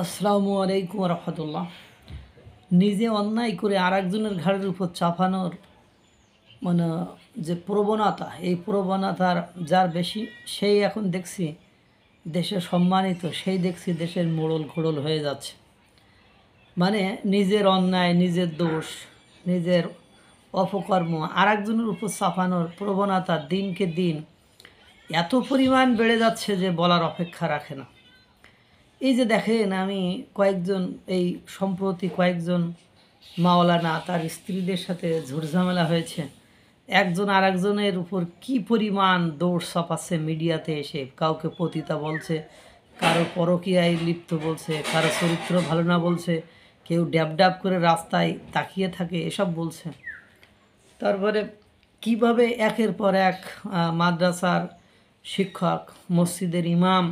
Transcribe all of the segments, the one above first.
আসসালামু আলাইকুম রহমতুল্লাহ। নিজে অন্যায় করে আরেকজনের ঘাড়ের উপর চাপানোর মানে যে প্রবণতা, এই প্রবণতার যার বেশি সেই এখন দেখছি দেশে সম্মানিত, সেই দেখছি দেশের মোড়ল ঘোড়ল হয়ে যাচ্ছে। মানে নিজের অন্যায়, নিজের দোষ, নিজের অপকর্ম আরেকজনের উপর চাপানোর প্রবণতা দিনকে দিন এত পরিমাণ বেড়ে যাচ্ছে যে বলার অপেক্ষা রাখে না। এই যে দেখেন, আমি এই সম্প্রতি কয়েকজন মাওলানা তার স্ত্রীদের সাথে ঝুটঝামেলা হয়েছে। একজন আরেকজনের উপর কি পরিমাণ দৌড় চাপাচ্ছে মিডিয়াতে এসে, কাউকে পতিতা বলছে, কারো পরকীয়ায় লিপ্ত বলছে, কারো চরিত্র ভালো না বলছে, কেউ ড্যাব ড্যাব করে রাস্তায় তাকিয়ে থাকে এসব বলছে। তারপরে কিভাবে একের পর এক মাদ্রাসার শিক্ষক, মসজিদের ইমাম,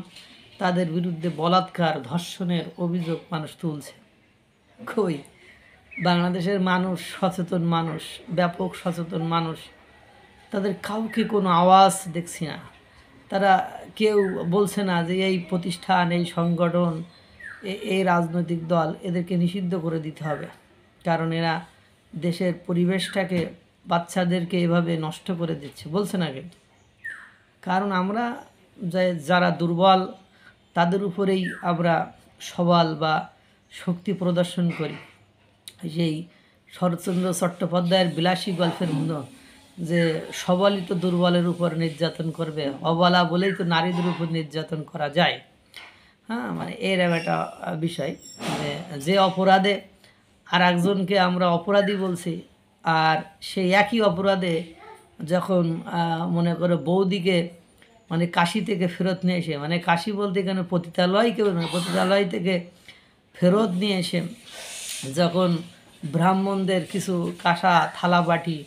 তাদের বিরুদ্ধে বলাৎকার, ধর্ষণের অভিযোগ মানুষ তুলছে। কই, বাংলাদেশের মানুষ সচেতন মানুষ, ব্যাপক সচেতন মানুষ, তাদের কাউকে কোনো আওয়াজ দেখছি না। তারা কেউ বলছে না যে এই প্রতিষ্ঠান, এই সংগঠন, এই রাজনৈতিক দল, এদেরকে নিষিদ্ধ করে দিতে হবে, কারণ এরা দেশের পরিবেশটাকে, বাচ্চাদেরকে এভাবে নষ্ট করে দিচ্ছে, বলছে না কিন্তু। কারণ আমরা যারা দুর্বল তাদের উপরেই আমরা সবল বা শক্তি প্রদর্শন করি। সেই শরৎচন্দ্র চট্টোপাধ্যায়ের বিলাসী গল্পের মতো যে সবলই তো দুর্বলের উপর নির্যাতন করবে, অবলা বলেই তো নারীদের উপর নির্যাতন করা যায়। হ্যাঁ, মানে এরকম একটা বিষয় যে অপরাধে আর একজনকে আমরা অপরাধী বলছি, আর সেই একই অপরাধে যখন মনে করো বৌদিকে মানে কাশি থেকে ফেরত নিয়ে এসে, মানে কাশি বলতে কেন পতিতালয় কেউ নয়, পতিতালয় থেকে ফেরত নিয়ে এসে যখন ব্রাহ্মণদের কিছু কাঁসা থালা বাটি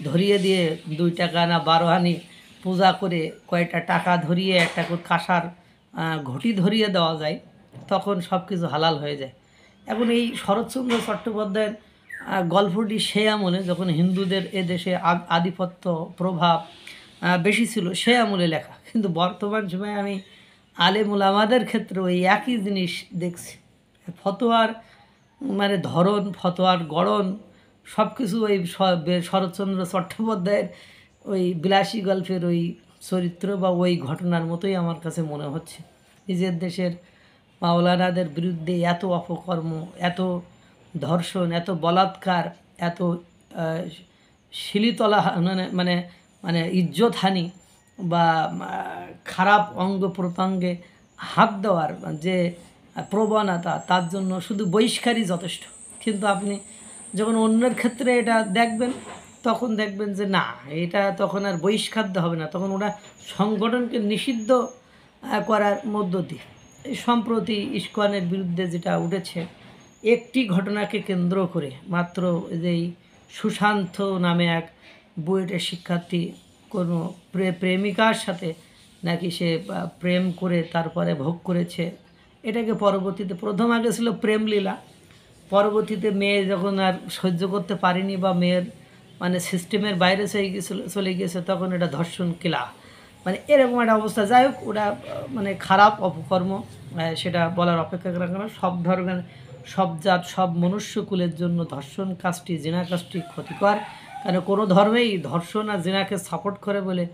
ধরিয়ে দিয়ে 2 টাকা না 12 আনি পূজা করে কয়টা টাকা ধরিয়ে একটা করে কাঁসার ঘটি ধরিয়ে দেওয়া যায়, তখন সব কিছু হালাল হয়ে যায়। এখন এই শরৎচন্দ্র চট্টোপাধ্যায়ের গল্পটি সে আমলে যখন হিন্দুদের এদেশে আধিপত্য প্রভাব বেশি ছিল, সে আমলে লেখা। কিন্তু বর্তমান সময়ে আমি আলেম ওলামাদের ক্ষেত্রে ওই একই জিনিস দেখছি। ফতোয়ার মানে ধরন, ফতোয়ার গড়ন, সব কিছু ওই শরৎচন্দ্র চট্টোপাধ্যায়ের ওই বিলাসী গল্পের ওই চরিত্র বা ওই ঘটনার মতোই আমার কাছে মনে হচ্ছে। নিজের দেশের মাওলানাদের বিরুদ্ধে এত অপকর্ম, এত ধর্ষণ, এত বলাৎকার, এত শিলিতলা মানে মানে মানে ইজ্জতহানি বা খারাপ অঙ্গ প্রত্যঙ্গে হাত দেওয়ার যে প্রবণতা, তার জন্য শুধু বহিষ্কারই যথেষ্ট। কিন্তু আপনি যখন অন্যের ক্ষেত্রে এটা দেখবেন, তখন দেখবেন যে না, এটা তখন আর বহিষ্কার হবে না, তখন ওরা সংগঠনকে নিষিদ্ধ করার মধ্য দিয়ে। এই সম্প্রতি ইস্কনের বিরুদ্ধে যেটা উঠেছে, একটি ঘটনাকে কেন্দ্র করে মাত্র, যেই সুশান্ত নামে এক বুয়েটের শিক্ষার্থী কোনো প্রেমিকার সাথে নাকি সে প্রেম করে তারপরে ভোগ করেছে, এটাকে পরবর্তীতে, প্রথম আগে ছিল প্রেমলীলা, পরবর্তীতে মেয়ে যখন আর সহ্য করতে পারেনি বা মেয়ের মানে সিস্টেমের বাইরে চলে গিয়েছে, তখন এটা ধর্ষণ কিলা, মানে এরকম একটা অবস্থা। যাই হোক, ওটা মানে খারাপ অপকর্ম, সেটা বলার অপেক্ষা রাখে না। সব ধরনের, সব জাত, সব মনুষ্যকুলের জন্য ধর্ষণ কাজটি, জিনা কাজটি ক্ষতিকর। কারণ কোনো ধর্মেই ধর্ষণ আর জিনাকে সাপোর্ট করে বলে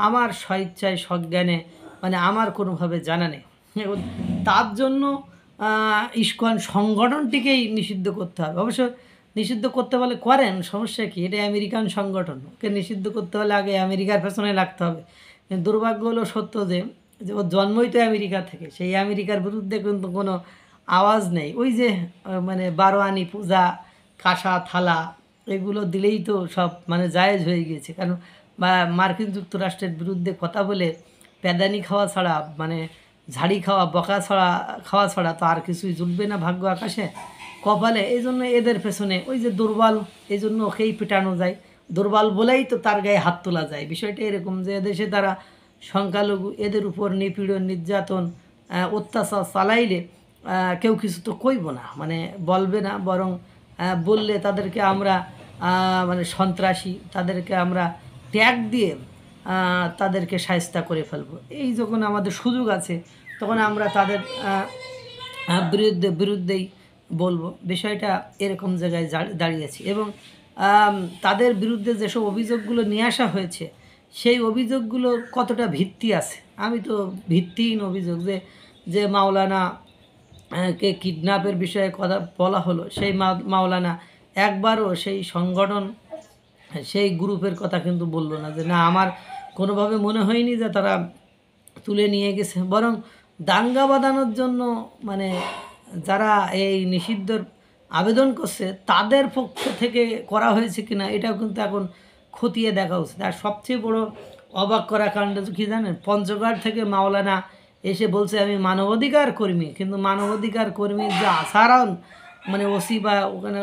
আমার স্বইচ্ছায় সজ্ঞানে মানে আমার কোনোভাবে জানা নেই। এবং তার জন্য ইস্কন সংগঠনটিকেই নিষিদ্ধ করতে হবে। অবশ্য নিষিদ্ধ করতে বলে করেন, সমস্যা কি? এটা আমেরিকান সংগঠন, ওকে নিষিদ্ধ করতে হলে আগে আমেরিকার পেছনে লাগতে হবে। কিন্তু দুর্ভাগ্য হলো সত্য যে ওর জন্মই তো আমেরিকা থেকে, সেই আমেরিকার বিরুদ্ধে কিন্তু কোনো আওয়াজ নেই। ওই যে মানে 12 আনি পূজা, কাঁসা থালা, এগুলো দিলেই তো সব মানে জায়েজ হয়ে গিয়েছে। কারণ মার্কিন যুক্তরাষ্ট্রের বিরুদ্ধে কথা বলে প্যাদানি খাওয়া ছাড়া, মানে ঝাড়ি খাওয়া, বকা খাওয়া ছাড়া তো আর কিছুই জুটবে না ভাগ্য আকাশে, কপালে। এই জন্য এদের পেছনে ওই যে দুর্বল, এই জন্য ওকেই পেটানো যায়, দুর্বল বলেই তো তার গায়ে হাত তোলা যায়। বিষয়টা এরকম যে এদেশে তারা সংখ্যালঘু, এদের উপর নিপীড়ন, নির্যাতন, অত্যাচার চালাইলে কেউ কিছু তো কইব না, মানে বলবে না, বরং বললে তাদেরকে আমরা মানে সন্ত্রাসী, তাদেরকে আমরা ট্যাগ দিয়ে তাদেরকে শায়েস্তা করে ফেলবো। এই যখন আমাদের সুযোগ আছে, তখন আমরা তাদের বিরুদ্ধেই বলবো। বিষয়টা এরকম জায়গায় দাঁড়িয়েছে এবং তাদের বিরুদ্ধে যেসব অভিযোগগুলো নিয়ে আসা হয়েছে সেই অভিযোগগুলোর কতটা ভিত্তি আছে। আমি তো ভিত্তিহীন অভিযোগ যে মাওলানা কে কিডন্যাপের বিষয়ে কথা বলা হলো, সেই মাওলানা একবারও সেই সংগঠন সেই গ্রুপের কথা কিন্তু বললো না, যে না আমার কোনোভাবে মনে হয়নি যে তারা তুলে নিয়ে গেছে। বরং দাঙ্গা বাঁধানোর জন্য মানে যারা এই নিষিদ্ধর আবেদন করছে তাদের পক্ষ থেকে করা হয়েছে কিনা এটাও কিন্তু এখন খতিয়ে দেখা উচিত। আর সবচেয়ে বড় অবাক করা কাণ্ড কি জানেন, পঞ্চগড় থেকে মাওলানা এসে বলছে আমি মানবাধিকার কর্মী, কিন্তু মানবাধিকার কর্মীর যে আচরণ মানে ওসি বা ওখানে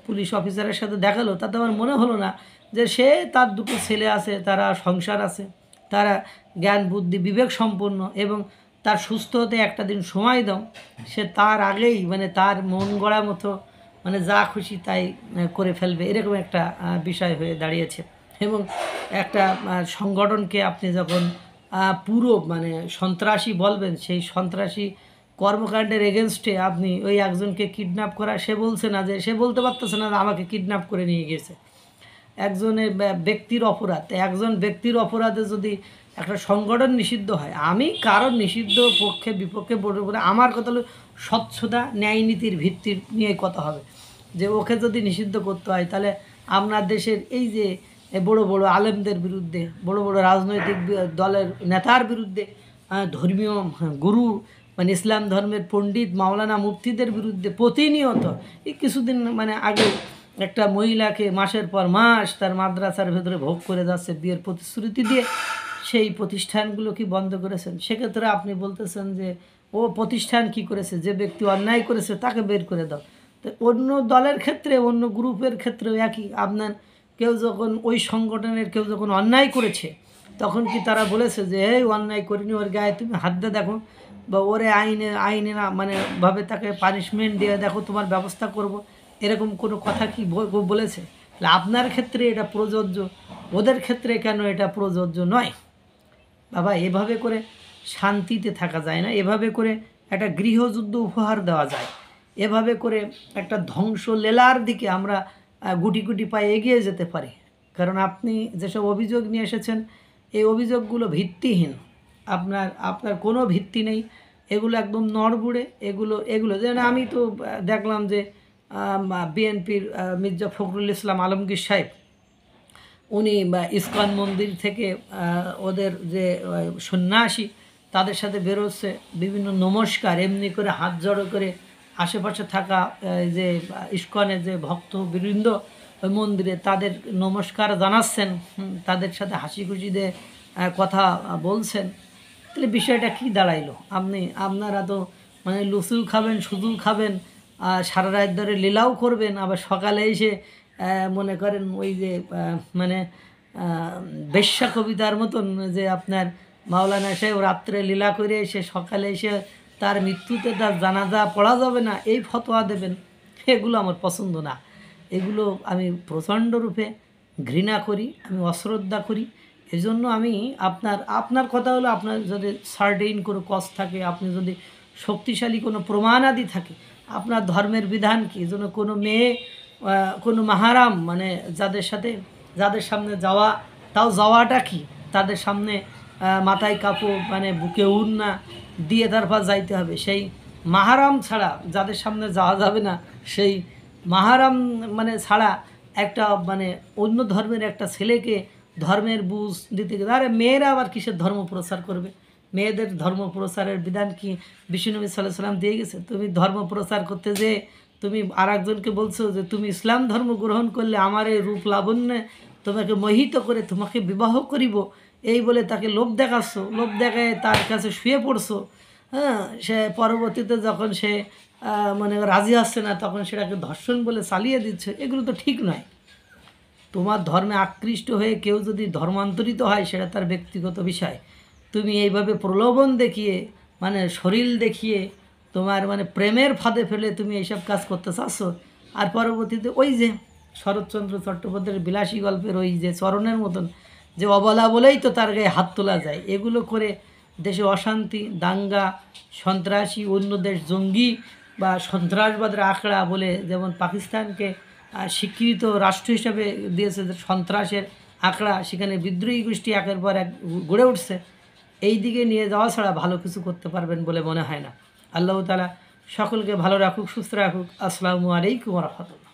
পুলিশ অফিসারের সাথে দেখালো, তাতে আমার মনে হলো না যে সে তার দুটো ছেলে আছে, তারা সংসার আছে, তারা জ্ঞান বুদ্ধি বিবেক সম্পন্ন এবং তার সুস্থ হতে একটা দিন সময় দাও, সে তার আগেই মানে তার মন গড়া মতো মানে যা খুশি তাই করে ফেলবে, এরকম একটা বিষয় হয়ে দাঁড়িয়েছে। এবং একটা সংগঠনকে আপনি যখন পুরো মানে সন্ত্রাসী বলবেন, সেই সন্ত্রাসী কর্মকাণ্ডের এগেনস্টে আপনি ওই একজনকে কিডন্যাপ করা, সে বলছে না, যে সে বলতে পারতেছে না যে আমাকে কিডন্যাপ করে নিয়ে গেছে। একজনের ব্যক্তির অপরাধ, একজন ব্যক্তির অপরাধে যদি একটা সংগঠন নিষিদ্ধ হয়, আমি কারোর নিষিদ্ধ পক্ষে বিপক্ষে বলে আমার কথা হলো স্বচ্ছতা ন্যায় নীতির ভিত্তির নিয়ে কথা হবে। যে ওকে যদি নিষিদ্ধ করতে হয় তাহলে আপনার দেশের এই যে বড় বড় আলেমদের বিরুদ্ধে, বড় বড় রাজনৈতিক দলের নেতার বিরুদ্ধে, ধর্মীয় গুরু মানে ইসলাম ধর্মের পণ্ডিত মাওলানা মুফতিদের বিরুদ্ধে প্রতিনিয়ত এই কিছুদিন মানে আগে একটা মহিলাকে মাসের পর মাস তার মাদ্রাসার ভেতরে ভোগ করে যাচ্ছে বিয়ের প্রতিশ্রুতি দিয়ে, সেই প্রতিষ্ঠানগুলো কি বন্ধ করেছেন? সেক্ষেত্রে আপনি বলতেছেন যে ও প্রতিষ্ঠান কি করেছে, যে ব্যক্তি অন্যায় করেছে তাকে বের করে দাও। তো অন্য দলের ক্ষেত্রে অন্য গ্রুপের ক্ষেত্রেও একই, আপনার কেউ যখন ওই সংগঠনের কেউ যখন অন্যায় করেছে তখন কি তারা বলেছে যে এই অন্যায় করিনি, ওর গায়ে তুমি হাত দিয়ে দেখো, বা ওরে আইনে না মানে ভাবে তাকে পানিশমেন্ট দিয়ে দেখো, তোমার ব্যবস্থা করব, এরকম কোনো কথা কি বলেছে? আপনার ক্ষেত্রে এটা প্রযোজ্য, ওদের ক্ষেত্রে কেন এটা প্রযোজ্য নয়? বাবা, এভাবে করে শান্তিতে থাকা যায় না, এভাবে করে একটা গৃহযুদ্ধ উপহার দেওয়া যায়, এভাবে করে একটা ধ্বংস লীলার দিকে আমরা গুটি গুটি পায়ে এগিয়ে যেতে পারি। কারণ আপনি যেসব অভিযোগ নিয়ে এসেছেন এই অভিযোগগুলো ভিত্তিহীন, আপনার কোনো ভিত্তি নেই, এগুলো একদম নড়বুড়ে। এগুলো যেন আমি তো দেখলাম যে বিএনপির মির্জা ফখরুল ইসলাম আলমগীর সাহেব উনি ইস্কন মন্দির থেকে ওদের যে সন্ন্যাসী তাদের সাথে বেরোচ্ছে, বিভিন্ন নমস্কার এমনি করে হাত জড়ো করে আশেপাশে থাকা যে ইস্কনের যে ভক্তবৃন্দ ওই মন্দিরে তাদের নমস্কার জানাচ্ছেন, তাদের সাথে হাসি খুশি দিয়ে কথা বলছেন। তাহলে বিষয়টা কি দাঁড়াইলো? আপনারা তো মানে লুচু খাবেন, সুদু খাবেন, সারা রাত ধরে লীলাও করবেন, আবার সকালে এসে মনে করেন ওই যে মানে বেশ্যা কবিতার মতন যে আপনার মাওলানা সাহেব রাত্রে লীলা করে এসে সকালে এসে তার মৃত্যুতে তার জানাজা পড়া যাবে না এই ফতোয়া দেবেন। এগুলো আমার পছন্দ না, এগুলো আমি প্রচণ্ড রূপে ঘৃণা করি, আমি অশ্রদ্ধা করি। এজন্য আমি আপনার কথা হলো, আপনার যদি সার্টেইন কোনো কজ থাকে, আপনি যদি শক্তিশালী কোনো প্রমাণাদি থাকে, আপনার ধর্মের বিধান কি যেন কোনো মেয়ে কোনো মাহারাম মানে যাদের সামনে যাওয়া, তাও যাওয়াটা কি, তাদের সামনে মাথায় কাপড় মানে বুকে উড়না দিয়ে তারপর যাইতে হবে, সেই মাহারাম ছাড়া যাদের সামনে যাওয়া যাবে না, সেই মাহারাম মানে ছাড়া একটা মানে অন্য ধর্মের একটা ছেলেকে ধর্মের বুঝ দিতে গেলে, আরে মেয়েরা আবার কিসের ধর্ম প্রচার করবে? মেয়েদের ধর্ম প্রচারের বিধান কি বিশ্বনবী সাল্লাল্লাহু আলাইহি সাল্লাম দিয়ে গেছে? তুমি ধর্ম প্রচার করতে যে তুমি আর একজনকে বলছো যে তুমি ইসলাম ধর্ম গ্রহণ করলে আমার এই রূপ লাবণ্যে তোমাকে মোহিত করে তোমাকে বিবাহ করিব, এই বলে তাকে লোভ দেখাচ্ছ, লোভ দেখায় তার কাছে শুয়ে পড়ছো। হ্যাঁ, সে পরবর্তীতে যখন সে মানে রাজি আসছে না তখন সেটাকে ধর্ষণ বলে চালিয়ে দিচ্ছে। এগুলো তো ঠিক নয়। তোমার ধর্মে আকৃষ্ট হয়ে কেউ যদি ধর্মান্তরিত হয় সেটা তার ব্যক্তিগত বিষয়। তুমি এইভাবে প্রলোভন দেখিয়ে মানে শরীর দেখিয়ে তোমার মানে প্রেমের ফাঁদে ফেলে তুমি এইসব কাজ করতে চাচ্ছ। আর পরবর্তীতে ওই যে শরৎচন্দ্র চট্টোপাধ্যায়ের বিলাসী গল্পের ওই যে চরণের মতন যে অবলা বলেই তো তার গায়ে হাত তোলা যায়, এগুলো করে দেশে অশান্তি, দাঙ্গা, সন্ত্রাসী, অন্য দেশ জঙ্গি বা সন্ত্রাসবাদের আখড়া বলে, যেমন পাকিস্তানকে স্বীকৃত রাষ্ট্র হিসাবে দিয়েছে যে সন্ত্রাসের আখড়া, সেখানে বিদ্রোহী গোষ্ঠী একের পর এক গড়ে উঠছে, এই দিকে নিয়ে যাওয়া ছাড়া ভালো কিছু করতে পারবেন বলে মনে হয় না। আল্লাহ তাআলা সকলকে ভালো রাখুক, সুস্থ রাখুক। আসসালামু আলাইকুম ওয়া রাহমাতুল্লাহ।